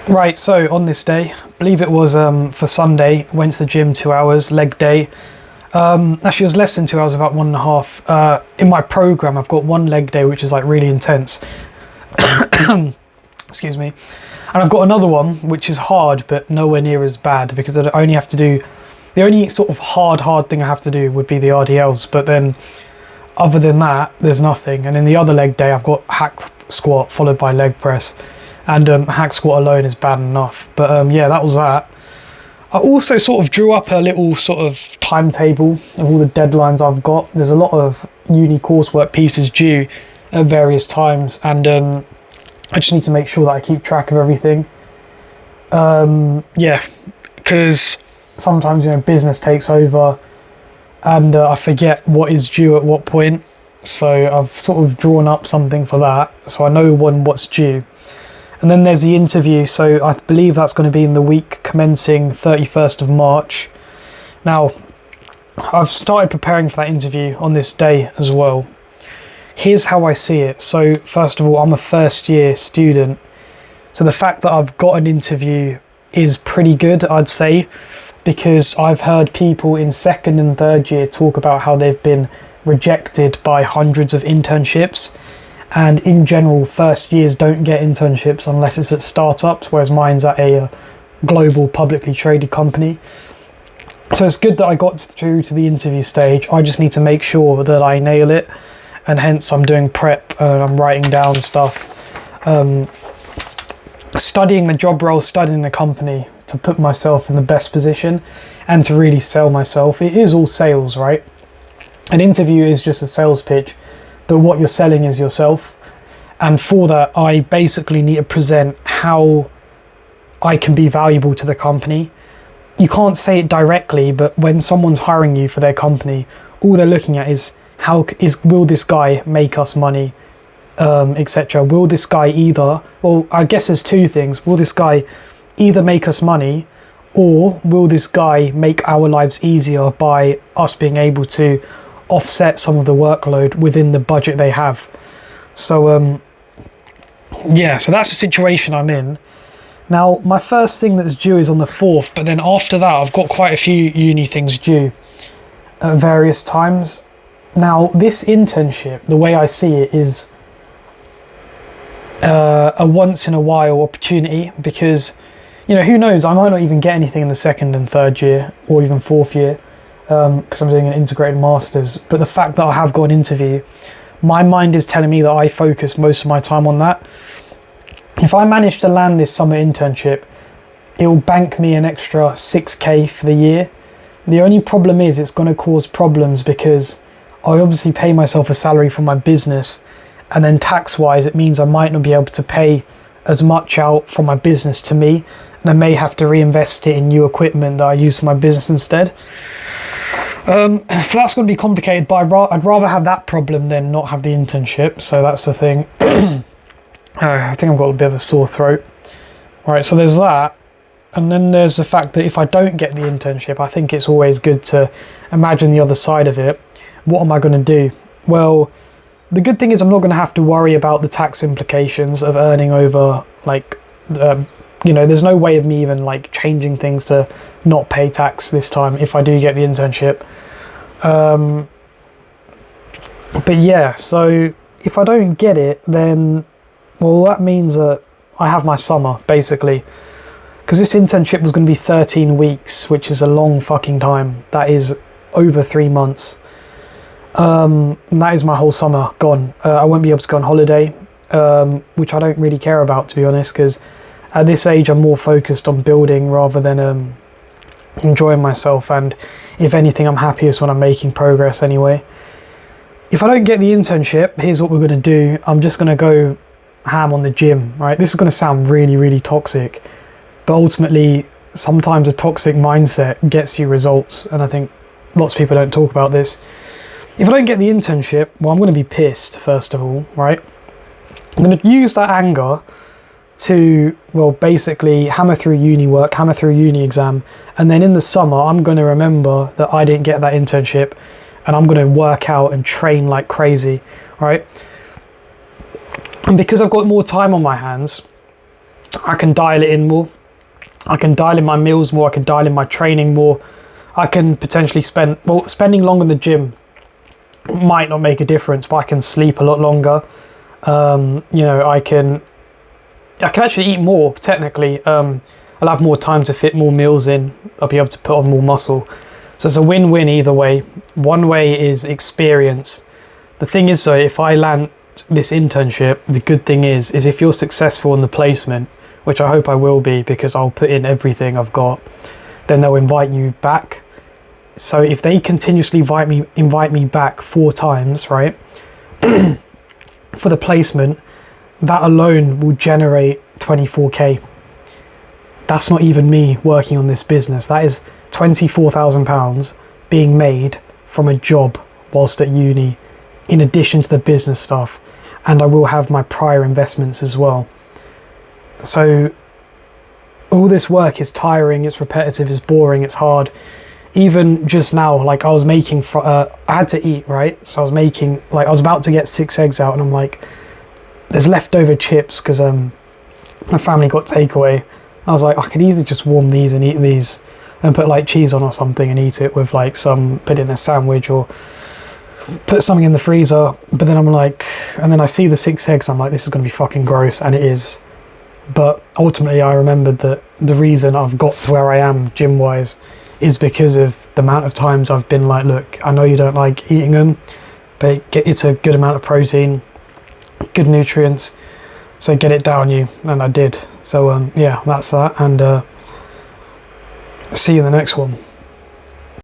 Right, so on this day, I believe it was for Sunday, went to the gym 2 hours, leg day. Actually, it was less than 2 hours, about 1.5. In my program, I've got one leg day, which is like really intense. Excuse me. And I've got another one, which is hard, but nowhere near as bad because I only have to do, the only sort of hard thing I have to do would be the RDLs. But then other than that, there's nothing. And in the other leg day, I've got hack squat followed by leg press. And hack squat alone is bad enough. But yeah, that was that. I also sort of drew up a little sort of timetable of all the deadlines I've got. There's a lot of uni coursework pieces due at various times, and I just need to make sure that I keep track of everything. Yeah, because sometimes, you know, business takes over and I forget what is due at what point. So I've sort of drawn up something for that, so I know what's due. And then there's the interview, so I believe that's going to be in the week commencing 31st of March. Now, I've started preparing for that interview on this day as well. Here's how I see it. So first of all, I'm a first year student. So the fact that I've got an interview is pretty good, I'd say, because I've heard people in second and third year talk about how they've been rejected by hundreds of internships. And in general, first years don't get internships unless it's at startups, whereas mine's at a global publicly traded company. So it's good that I got through to the interview stage. I just need to make sure that I nail it, and hence I'm doing prep and I'm writing down stuff, studying the job role, studying the company to put myself in the best position and to really sell myself. It is all sales, right? An interview is just a sales pitch, but what you're selling is yourself. And for that, I basically need to present how I can be valuable to the company. You can't say it directly, but when someone's hiring you for their company, all they're looking at is will this guy make us money, etc. Will this guy I guess there's two things. Will this guy either make us money, or will this guy make our lives easier by us being able to offset some of the workload within the budget they have? So yeah, so that's the situation I'm in. Now, my first thing that's due is on the 4th, but then after that I've got quite a few uni things due at various times. Now, this internship, the way I see it, is a once in a while opportunity, because, you know, who knows, I might not even get anything in the second and third year or even fourth year, because I'm doing an integrated masters. But the fact that I have got an interview, my mind is telling me that I focus most of my time on that. If I manage to land this summer internship, it will bank me an extra 6k for the year. The only problem is it's going to cause problems because I obviously pay myself a salary for my business, and then tax wise it means I might not be able to pay as much out from my business to me, and I may have to reinvest it in new equipment that I use for my business instead. So that's going to be complicated, but I'd rather have that problem than not have the internship. So that's the thing. I think I've got a bit of a sore throat. Right, so there's that. And then there's the fact that if I don't get the internship, I think it's always good to imagine the other side of it. What am I going to do? Well, the good thing is I'm not going to have to worry about the tax implications of earning over, like, you know, there's no way of me even like changing things to not pay tax this time if I do get the internship. But yeah, so if I don't get it, then, well, that means that I have my summer, basically. Because this internship was going to be 13 weeks, which is a long fucking time. That is over 3 months. And that is my whole summer gone. I won't be able to go on holiday, which I don't really care about, to be honest, because at this age I'm more focused on building rather than enjoying myself. And if anything, I'm happiest when I'm making progress anyway. If I don't get the internship, here's what we're going to do. I'm just going to go ham on the gym, right? This is going to sound really, really toxic, but ultimately sometimes a toxic mindset gets you results, and I think lots of people don't talk about this. If I don't get the internship, well, I'm going to be pissed, first of all, right? I'm going to use that anger to, well, basically hammer through uni work, hammer through uni exam, and then in the summer I'm going to remember that I didn't get that internship, and I'm going to work out and train like crazy, right? And because I've got more time on my hands, I can dial it in more. I can dial in my meals more. I can dial in my training more. I can potentially spending longer in the gym might not make a difference, but I can sleep a lot longer. You know, I can actually eat more, technically. I'll have more time to fit more meals in. I'll be able to put on more muscle. So it's a win-win either way. One way is experience. The thing is, though, if I land this internship, the good thing is if you're successful in the placement, which I hope I will be because I'll put in everything I've got, then they'll invite you back. So if they continuously invite me back 4 times, right, for the placement, that alone will generate 24k. That's not even me working on this business. That is £24,000 being made from a job whilst at uni, in addition to the business stuff. And I will have my prior investments as well. So all this work is tiring, it's repetitive, it's boring, it's hard. Even just now, like I was making, I had to eat, right? So I was making, like I was about to get 6 eggs out and I'm like, there's leftover chips because my family got takeaway. I was like, I could either just warm these and eat these and put like cheese on or something and eat it with like put it in a sandwich or put something in the freezer. But then I'm like, and then I see the 6 eggs, I'm like, this is going to be fucking gross, and it is. But ultimately I remembered that the reason I've got to where I am gym wise is because of the amount of times I've been like, look, I know you don't like eating them, but it's a good amount of protein, good nutrients, so get it down you. And I did. So yeah, that's that, and see you in the next one.